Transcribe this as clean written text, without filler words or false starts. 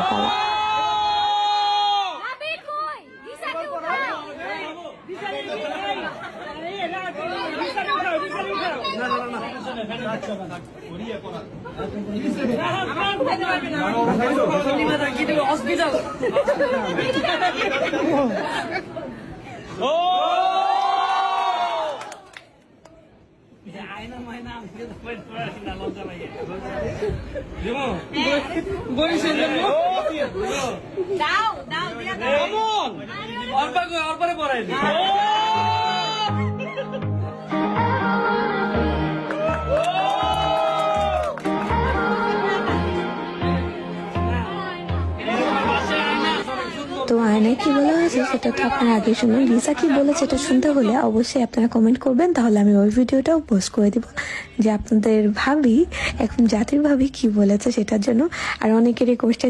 পালা। তো আয়নায় কি বলা হয়েছে সেটা তো আপনারা আগে শুনুন। লিসা কি বলেছে এটা শুনতে হলে অবশ্যই আপনারা কমেন্ট করবেন, তাহলে আমি ওই ভিডিওটাও পোস্ট করে দিব যে আপনাদের ভাবি এখন জাতির ভাবি কি বলেছে সেটার জন্য। আর অনেকের রিকোয়েস্ট